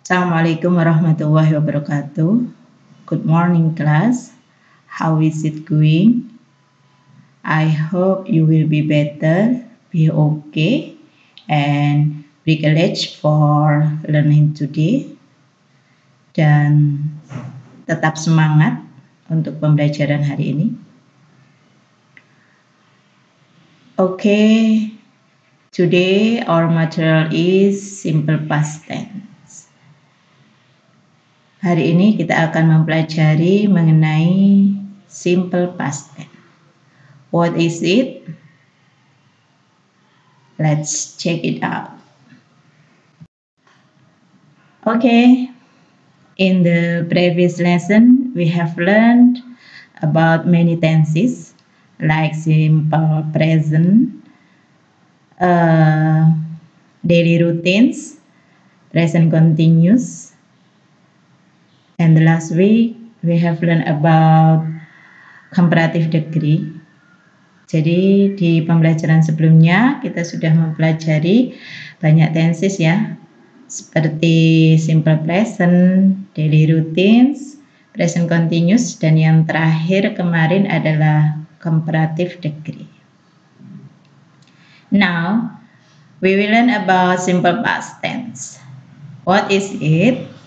Assalamualaikum warahmatullahi wabarakatuh. Good morning, class. How is it going? I hope you will be better, be okay, and be glad for learning today. Dan tetap semangat untuk pembelajaran hari ini. Okay, today our material is simple past tense. Hari ini kita akan mempelajari mengenai simple past tense. What is it? Let's check it out. Okay, in the previous lesson, we have learned about many tenses like simple present, daily routines, present continuous, and the last week we have learned about comparative degree. Jadi di pembelajaran sebelumnya kita sudah mempelajari banyak tenses ya, seperti simple present, daily routines, present continuous, dan yang terakhir kemarin adalah comparative degree. Now we will learn about simple past tense. What is it?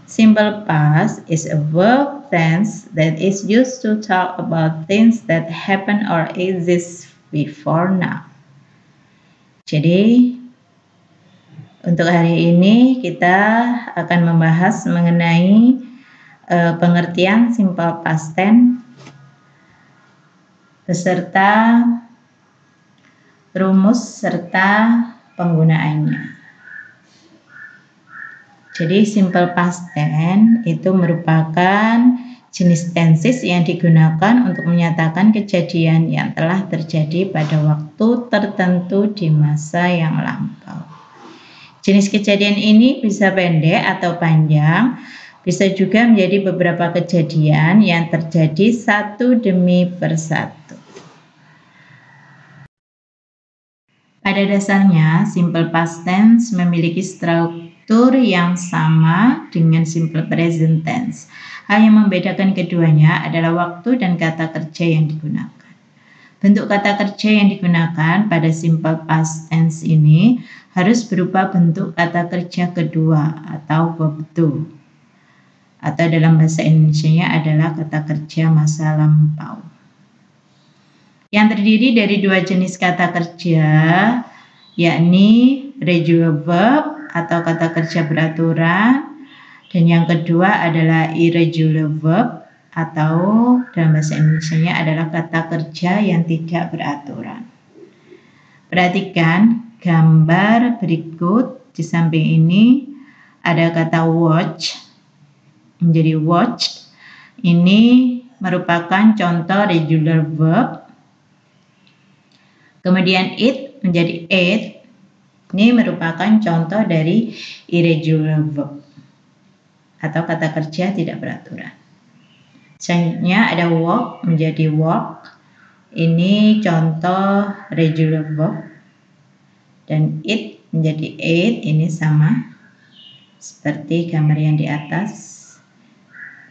Simple past is a verb tense that is used to talk about things that happen or exist before now. Jadi, untuk hari ini kita akan membahas mengenai pengertian simple past tense beserta rumus serta penggunaannya. Jadi simple past tense itu merupakan jenis tenses yang digunakan untuk menyatakan kejadian yang telah terjadi pada waktu tertentu di masa yang lampau. Jenis kejadian ini bisa pendek atau panjang, bisa juga menjadi beberapa kejadian yang terjadi satu demi persatu. Pada dasarnya, simple past tense memiliki struktur yang sama dengan simple present tense. Hal yang membedakan keduanya adalah waktu dan kata kerja yang digunakan. Bentuk kata kerja yang digunakan pada simple past tense ini harus berupa bentuk kata kerja kedua atau verb to, atau dalam bahasa Indonesianya adalah kata kerja masa lampau, yang terdiri dari dua jenis kata kerja, yakni regular verb atau kata kerja beraturan, dan yang kedua adalah irregular verb atau dalam bahasa Indonesianya adalah kata kerja yang tidak beraturan. Perhatikan gambar berikut. Di samping ini ada kata watch menjadi watch. Ini merupakan contoh regular verb. Kemudian eat menjadi ate. Ini merupakan contoh dari irregular verb atau kata kerja tidak beraturan. Selanjutnya ada walk menjadi walk. Ini contoh regular verb. Dan eat menjadi ate. Ini sama seperti gambar yang di atas.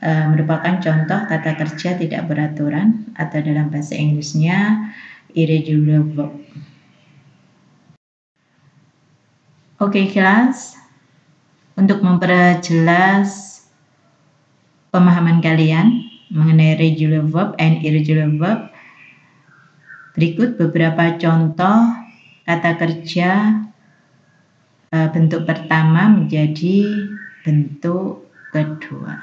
Merupakan contoh kata kerja tidak beraturan atau dalam bahasa Inggrisnya irregular verb. Oke, kelas, untuk memperjelas pemahaman kalian mengenai regular verb and irregular verb, berikut beberapa contoh kata kerja bentuk pertama menjadi bentuk kedua.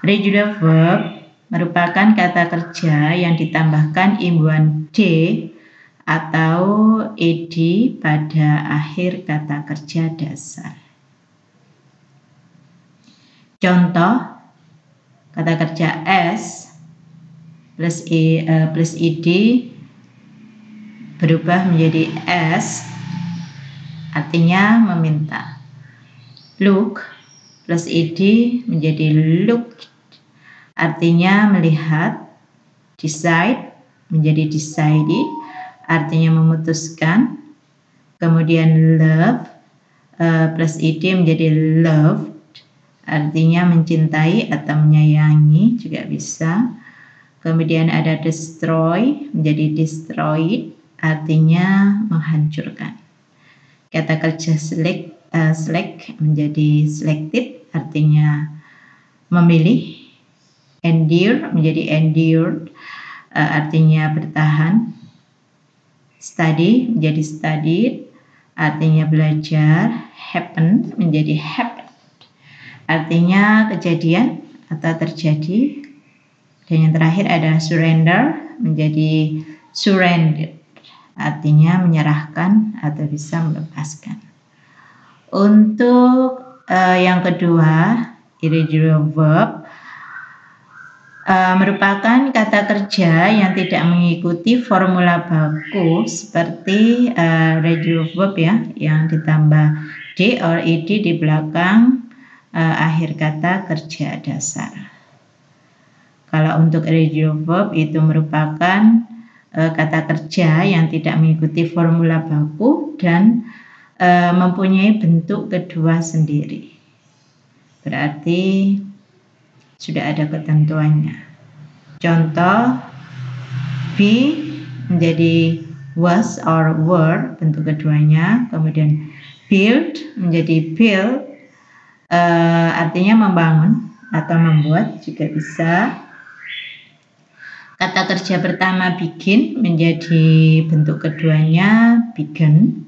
Regular verb merupakan kata kerja yang ditambahkan imbuhan D atau ed pada akhir kata kerja dasar. Contoh kata kerja ask plus ed berubah menjadi ask, artinya meminta. Look plus ed menjadi look, artinya melihat. Decide menjadi decided, artinya memutuskan. Kemudian love plus id menjadi loved, artinya mencintai atau menyayangi juga bisa. Kemudian ada destroy menjadi destroyed, artinya menghancurkan. Kata kerja select menjadi selected, artinya memilih. Endure menjadi endured, artinya bertahan. Study menjadi studied, artinya belajar. Happen menjadi happened, artinya kejadian atau terjadi. Dan yang terakhir ada surrender menjadi surrendered, artinya menyerahkan atau bisa melepaskan. Untuk yang kedua, irregular verb merupakan kata kerja yang tidak mengikuti formula baku seperti regular verb ya, yang ditambah d or ed di belakang akhir kata kerja dasar. Kalau untuk irregular verb itu merupakan kata kerja yang tidak mengikuti formula baku dan mempunyai bentuk kedua sendiri. Berarti sudah ada ketentuannya. Contoh, be menjadi was or were, bentuk keduanya. Kemudian build menjadi build, artinya membangun atau membuat juga bisa. Kata kerja pertama begin menjadi bentuk keduanya began,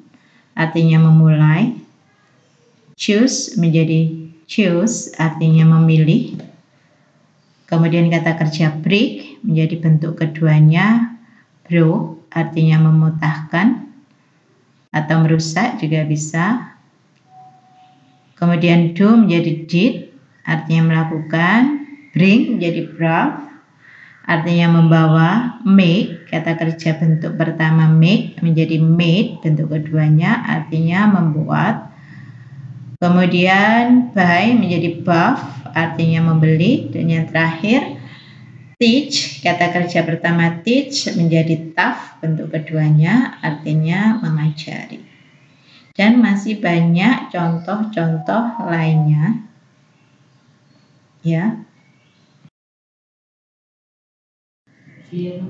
artinya memulai. Choose menjadi choose, artinya memilih. Kemudian kata kerja break menjadi bentuk keduanya broke, artinya memutahkan atau merusak juga bisa. Kemudian do menjadi did, artinya melakukan. Bring menjadi brought, artinya membawa. Make, kata kerja bentuk pertama make menjadi made, bentuk keduanya artinya membuat. Kemudian buy menjadi bought, artinya membeli. Dan yang terakhir teach, kata kerja pertama teach menjadi taught, bentuk keduanya artinya mengajari. Dan masih banyak contoh-contoh lainnya ya.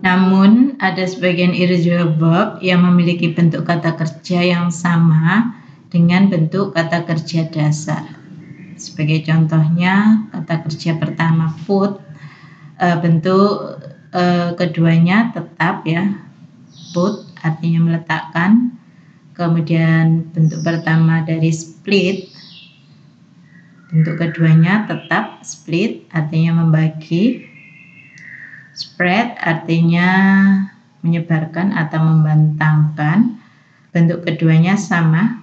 Namun ada sebagian irregular verb yang memiliki bentuk kata kerja yang sama dengan bentuk kata kerja dasar. Sebagai contohnya, kata kerja pertama put, bentuk keduanya tetap ya, put artinya meletakkan. Kemudian bentuk pertama dari split, bentuk keduanya tetap split, artinya membagi. Spread artinya menyebarkan atau membentangkan, bentuk keduanya sama.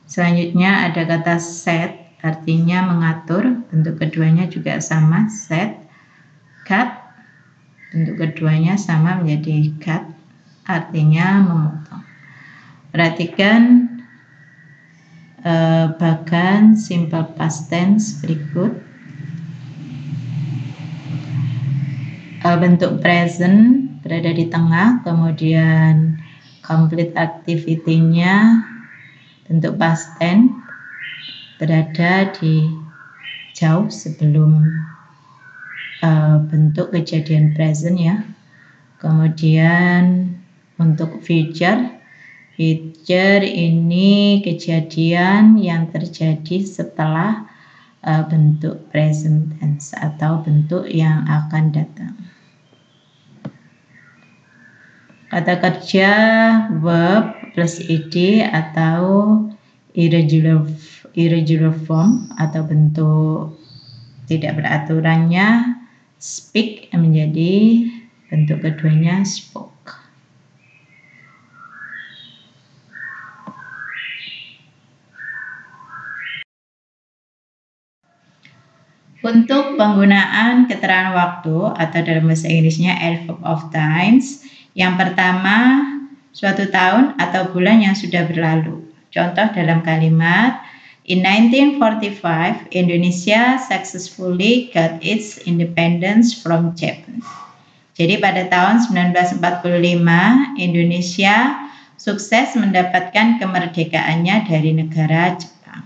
Selanjutnya ada kata set, artinya mengatur, bentuk keduanya juga sama, set. Cut, bentuk keduanya sama menjadi cut, artinya memotong. Perhatikan bagan simple past tense berikut. Bentuk present berada di tengah, kemudian complete activity-nya bentuk past tense berada di jauh sebelum bentuk kejadian present ya. Kemudian untuk future ini kejadian yang terjadi setelah bentuk present tense atau bentuk yang akan datang. Kata kerja verb plus ed atau irregular form atau bentuk tidak beraturannya speak menjadi bentuk keduanya spoke. Untuk penggunaan keterangan waktu atau dalam bahasa Inggrisnya adverb of times, yang pertama suatu tahun atau bulan yang sudah berlalu. Contoh dalam kalimat, in 1945 Indonesia successfully got its independence from Japan. Jadi pada tahun 1945 Indonesia sukses mendapatkan kemerdekaannya dari negara Jepang.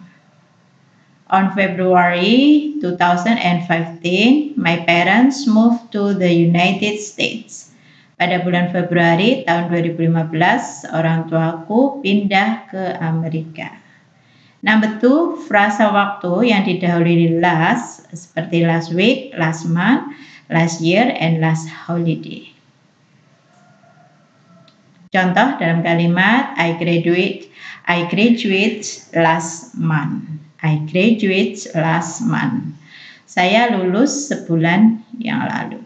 On February 2015, my parents moved to the United States. Pada bulan Februari tahun 2015, orang tuaku pindah ke Amerika. Number 2, frasa waktu yang didahului last, seperti last week, last month, last year, and last holiday. Contoh dalam kalimat, I graduate last month. I graduate last month. Saya lulus sebulan yang lalu.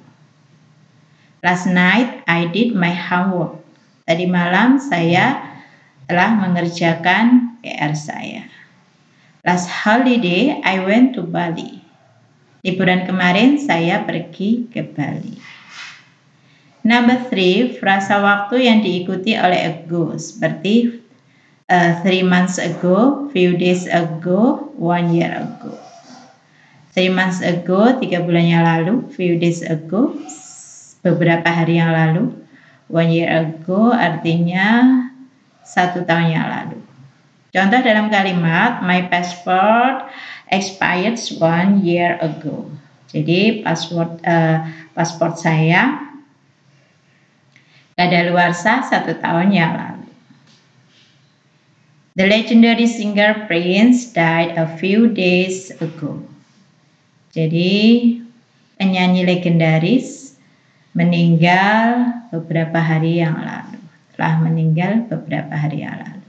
Last night, I did my homework. Tadi malam saya telah mengerjakan PR saya. Last holiday, I went to Bali. Liburan kemarin saya pergi ke Bali. Number 3, frasa waktu yang diikuti oleh ago, seperti 3 months ago, few days ago, 1 year ago. 3 months ago, 3 bulan yang lalu, few days ago, beberapa hari yang lalu, 1 year ago artinya 1 tahun yang lalu. Contoh dalam kalimat, my passport expired 1 year ago. Jadi paspor saya kadaluarsa 1 tahun yang lalu. The legendary singer Prince died a few days ago. Jadi penyanyi legendaris meninggal beberapa hari yang lalu. Telah meninggal beberapa hari yang lalu.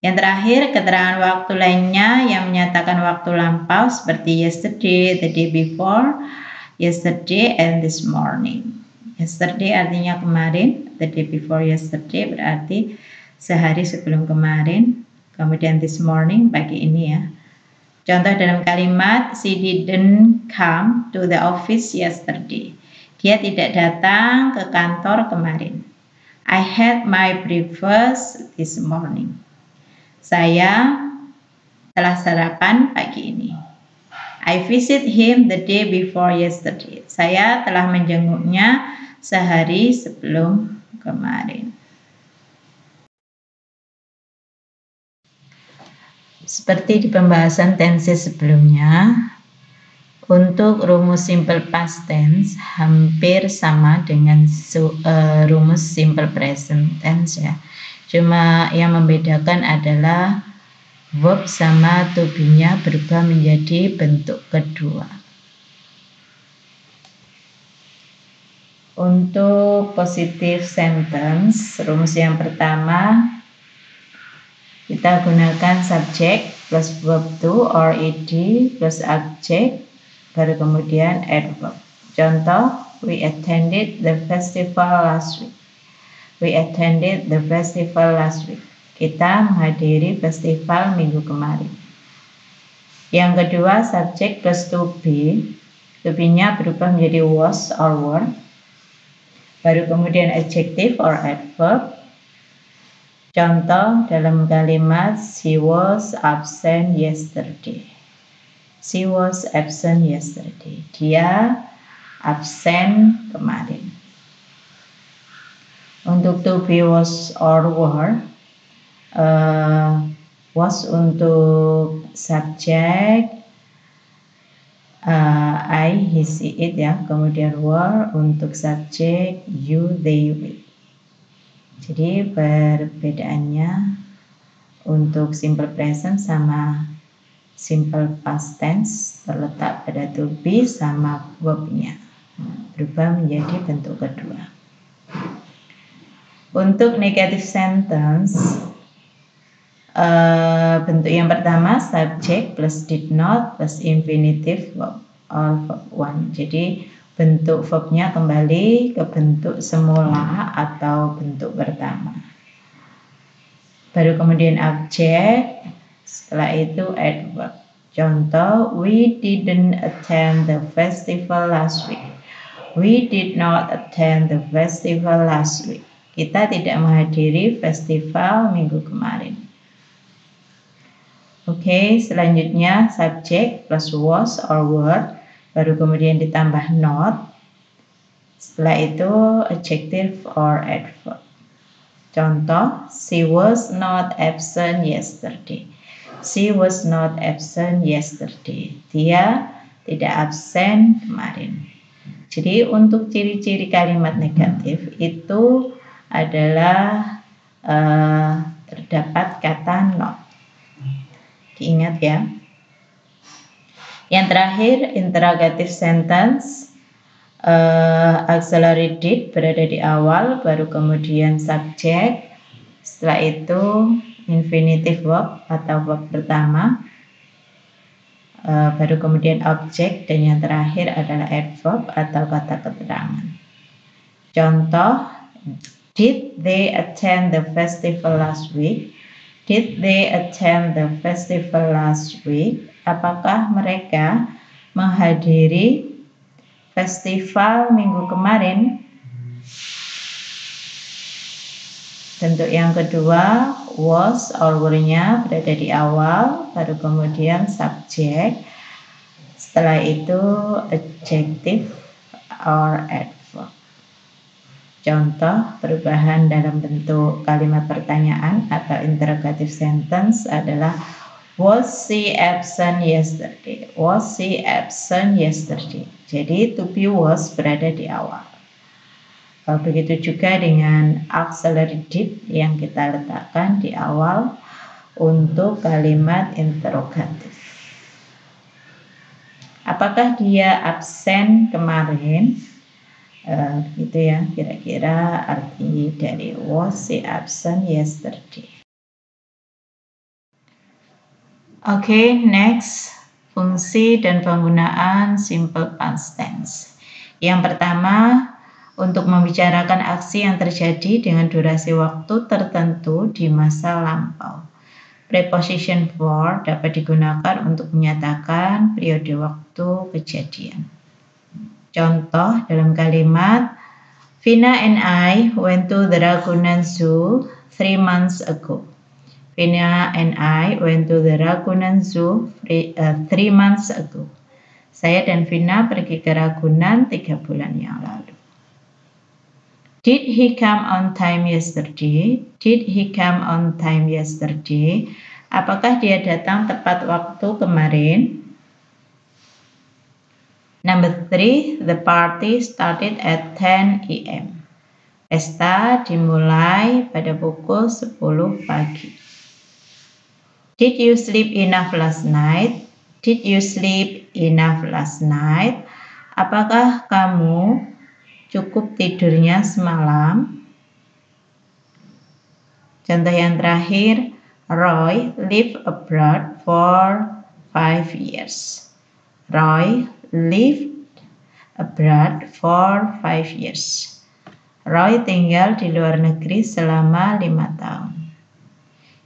Yang terakhir, keterangan waktu lainnya yang menyatakan waktu lampau seperti yesterday, the day before, yesterday, and this morning. Yesterday artinya kemarin, the day before yesterday berarti sehari sebelum kemarin, kemudian this morning, pagi ini ya. Contoh dalam kalimat, she didn't come to the office yesterday. Dia tidak datang ke kantor kemarin. I had my breakfast this morning. Saya telah sarapan pagi ini. I visit him the day before yesterday. Saya telah menjenguknya sehari sebelum kemarin. Seperti di pembahasan tenses sebelumnya, untuk rumus simple past tense hampir sama dengan rumus simple present tense ya. Cuma yang membedakan adalah verb sama to be-nya berubah menjadi bentuk kedua. Untuk positive sentence, rumus yang pertama kita gunakan subject plus verb to or ed plus adjective, baru kemudian adverb. Contoh, we attended the festival last week. We attended the festival last week. Kita menghadiri festival minggu kemarin. Yang kedua, subject plus to be. To be-nya berubah menjadi was or were. Baru kemudian adjective or adverb. Contoh dalam kalimat, she was absent yesterday. She was absent yesterday. Dia absen kemarin. Untuk to be, was or were, was untuk subjek, I, he, she, it ya. Kemudian were untuk subjek, you, they, we. Jadi perbedaannya untuk simple present sama simple past tense terletak pada to be sama verb-nya. Berubah menjadi bentuk kedua. Untuk negative sentence, bentuk yang pertama subject plus did not plus infinitive verb or verb one. Jadi bentuk verbnya kembali ke bentuk semula atau bentuk pertama. Baru kemudian objek, setelah itu adverb. Contoh, we didn't attend the festival last week. We did not attend the festival last week. Kita tidak menghadiri festival minggu kemarin. Oke, selanjutnya subject plus was or were, baru kemudian ditambah not. Setelah itu adjective or adverb. Contoh, she was not absent yesterday. She was not absent yesterday. Dia tidak absen kemarin. Jadi untuk ciri-ciri kalimat negatif itu adalah terdapat kata not. Diingat ya. Yang terakhir, interrogative sentence. Auxiliary did berada di awal, baru kemudian subject, setelah itu infinitive verb atau verb pertama, baru kemudian object, dan yang terakhir adalah adverb atau kata keterangan. Contoh, did they attend the festival last week? Did they attend the festival last week? Apakah mereka menghadiri festival minggu kemarin? Bentuk yang kedua, was or were-nya berada di awal, baru kemudian subject, setelah itu adjective or adverb. Contoh perubahan dalam bentuk kalimat pertanyaan atau interrogative sentence adalah was she absent yesterday? Was she absent yesterday? Jadi to be was berada di awal. Begitu juga dengan auxiliary did yang kita letakkan di awal untuk kalimat interrogatif. Apakah dia absen kemarin? Gitu ya, kira-kira arti dari was she absent yesterday. Oke, next, fungsi dan penggunaan simple past tense. Yang pertama, untuk membicarakan aksi yang terjadi dengan durasi waktu tertentu di masa lampau. Preposition for dapat digunakan untuk menyatakan periode waktu kejadian. Contoh dalam kalimat, Vina and I went to the Ragunan Zoo 3 months ago. Vina and I went to the Ragunan Zoo 3 months ago. Saya dan Vina pergi ke Ragunan 3 bulan yang lalu. Did he come on time yesterday? Did he come on time yesterday? Apakah dia datang tepat waktu kemarin? Number 3, the party started at 10 a.m. Pesta dimulai pada pukul 10 pagi. Did you sleep enough last night? Did you sleep enough last night? Apakah kamu cukup tidurnya semalam? Contoh yang terakhir, Roy lived abroad for 5 years. Roy lived abroad for 5 years. Roy tinggal di luar negeri selama 5 tahun.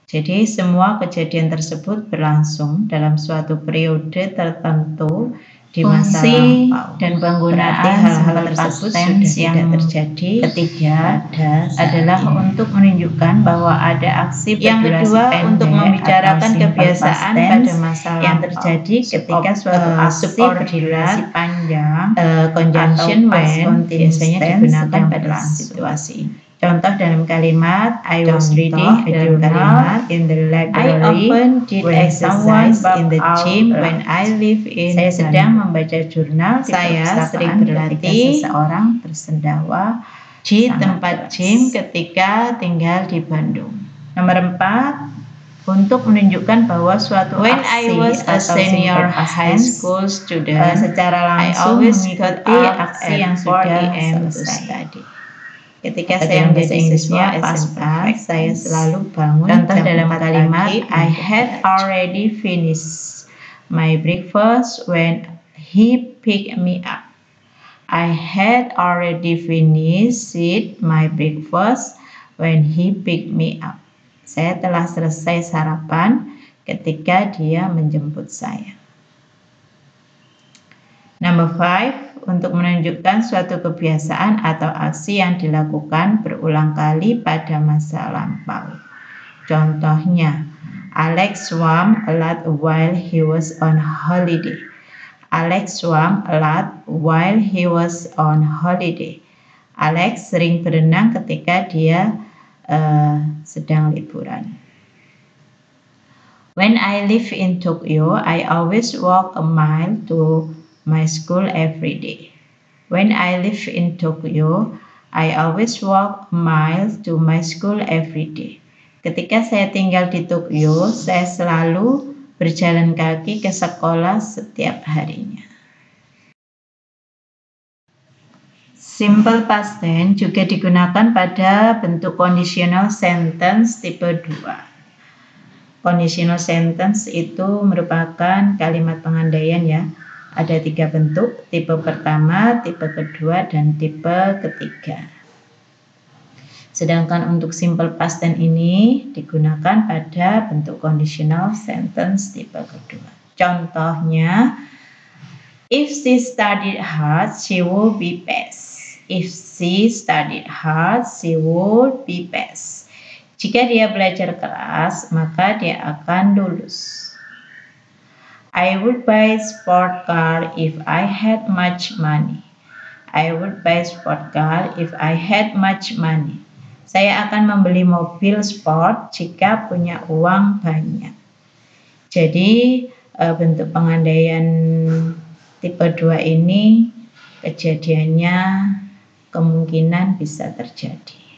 Jadi semua kejadian tersebut berlangsung dalam suatu periode tertentu di masa lampau. Dan penggunaan hal-hal tersebut sudah tidak terjadi. Ketiga adalah untuk menunjukkan bahwa ada aksi berdurasi pendek. Untuk membicarakan kebiasaan pada masa lampau yang terjadi ketika suatu aksi berdurasi panjang. Conjunction when biasanya digunakan pada situasi ini. Contoh dalam kalimat, I was reading a journal in the library. I often did exercise in the gym when I live in. Saya sedang membaca jurnal. Saya sering berlatih seseorang bersendawa di tempat gym ketika tinggal di Bandung. Nomor 4, untuk menunjukkan bahwa suatu when aksi I was a senior high school student, secara langsung mengikuti aksi yang sudah selesai. Ketika saya menjadi siswa SMA, saya selalu bangun. Contoh dalam kalimat, I had already finished my breakfast when he picked me up. I had already finished my breakfast when he picked me up. Saya telah selesai sarapan ketika dia menjemput saya. Number 5, untuk menunjukkan suatu kebiasaan atau aksi yang dilakukan berulang kali pada masa lampau. Contohnya, Alex swam a lot while he was on holiday. Alex swam a lot while he was on holiday. Alex sering berenang ketika dia sedang liburan. When I live in Tokyo, I always walk a mile to my school every day. When I live in Tokyo, I always walk a mile to my school every day. Ketika saya tinggal di Tokyo, saya selalu berjalan kaki ke sekolah setiap harinya. Simple past tense juga digunakan pada bentuk conditional sentence tipe 2. Conditional sentence itu merupakan kalimat pengandaian ya. Ada 3 bentuk, tipe pertama, tipe kedua, dan tipe ketiga. Sedangkan untuk simple past tense ini digunakan pada bentuk conditional sentence tipe kedua. Contohnya, if she studied hard, she will be best. If she studied hard, she would be best. Jika dia belajar keras, maka dia akan lulus. I would buy sport car if I had much money. I would buy sport car if I had much money. Saya akan membeli mobil sport jika punya uang banyak. Jadi bentuk pengandaian tipe 2 ini kejadiannya kemungkinan bisa terjadi.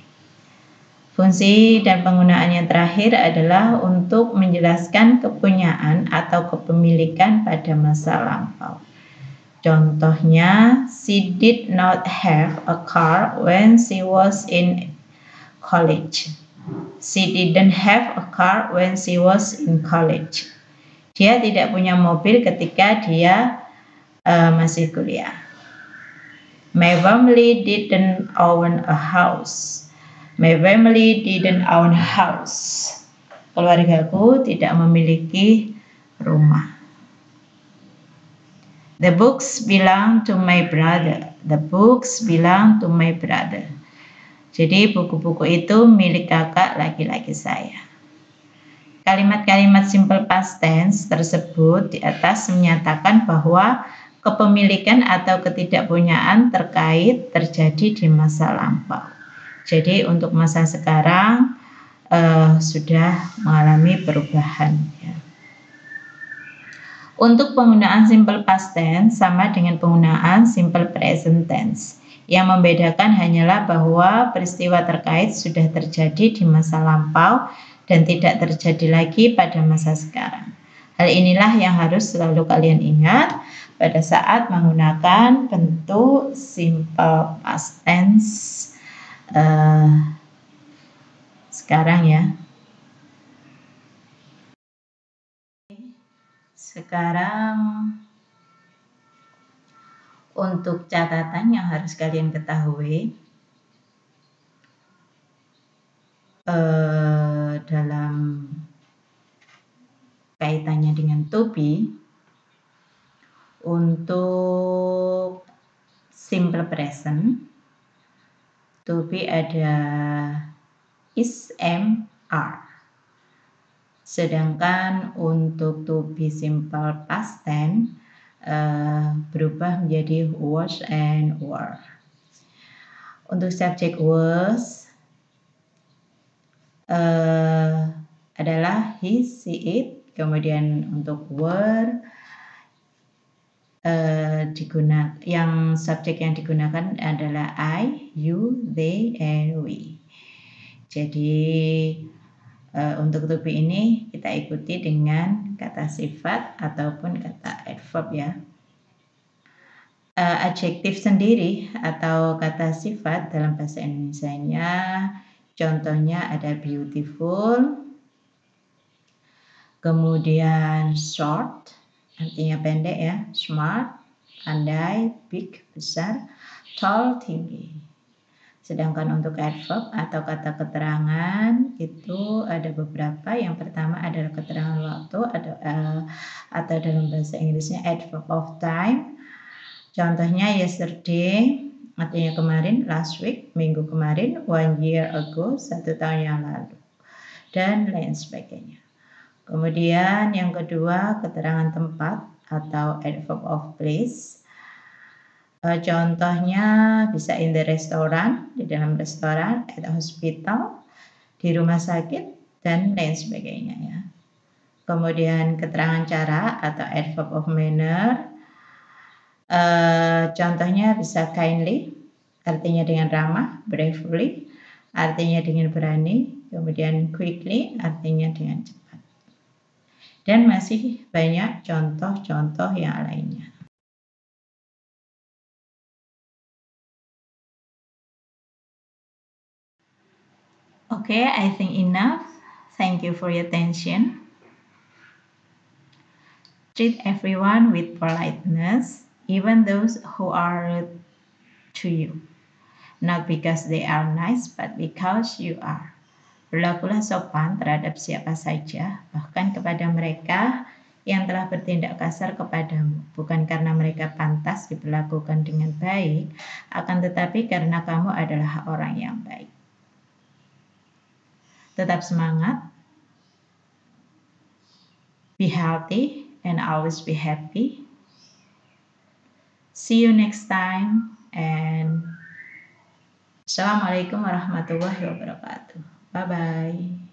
Fungsi dan penggunaan yang terakhir adalah untuk menjelaskan kepunyaan atau kepemilikan pada masa lampau. Contohnya, she did not have a car when she was in college. She didn't have a car when she was in college. Dia tidak punya mobil ketika dia masih kuliah. My family didn't own a house. My family didn't own a house. Keluargaku tidak memiliki rumah. The books belong to my brother. The books belong to my brother. Jadi buku-buku itu milik kakak laki-laki saya. Kalimat-kalimat simple past tense tersebut di atas menyatakan bahwa kepemilikan atau ketidakpunyaan terjadi di masa lampau. Jadi untuk masa sekarang sudah mengalami perubahan. Ya. Untuk penggunaan simple past tense sama dengan penggunaan simple present tense. Yang membedakan hanyalah bahwa peristiwa terkait sudah terjadi di masa lampau dan tidak terjadi lagi pada masa sekarang. Hal inilah yang harus selalu kalian ingat pada saat menggunakan bentuk simple past tense sekarang ya. Sekarang untuk catatan yang harus kalian ketahui dalam kaitannya dengan to be, untuk simple present to be ada is, am, are. Sedangkan untuk to be simple past tense berubah menjadi was and were. Untuk subject was adalah he, she, it. Kemudian untuk were yang subjek yang digunakan adalah I, you, they, and we. Jadi untuk to be ini kita ikuti dengan kata sifat ataupun kata adverb ya. Adjektif sendiri atau kata sifat dalam bahasa Indonesianya contohnya ada beautiful, kemudian short artinya pendek ya, smart, pandai, big, besar, tall, tinggi. Sedangkan untuk adverb atau kata keterangan itu ada beberapa. Yang pertama adalah keterangan waktu atau dalam bahasa Inggrisnya adverb of time. Contohnya yesterday artinya kemarin, last week minggu kemarin, 1 year ago 1 tahun yang lalu, dan lain sebagainya. Kemudian yang kedua keterangan tempat atau adverb of place. Contohnya bisa in the restaurant, di dalam restoran, at the hospital, di rumah sakit, dan lain sebagainya ya. Kemudian keterangan cara atau adverb of manner, contohnya bisa kindly, artinya dengan ramah, bravely, artinya dengan berani, kemudian quickly, artinya dengan cepat. Dan masih banyak contoh-contoh yang lainnya. Okay, I think enough. Thank you for your attention. Treat everyone with politeness, even those who are rude to you. Not because they are nice, but because you are. Berlakulah sopan terhadap siapa saja, bahkan kepada mereka yang telah bertindak kasar kepadamu, bukan karena mereka pantas diperlakukan dengan baik, akan tetapi karena kamu adalah orang yang baik. Tetap semangat, be healthy, and always be happy. See you next time, and Assalamualaikum warahmatullahi wabarakatuh. Bye-bye.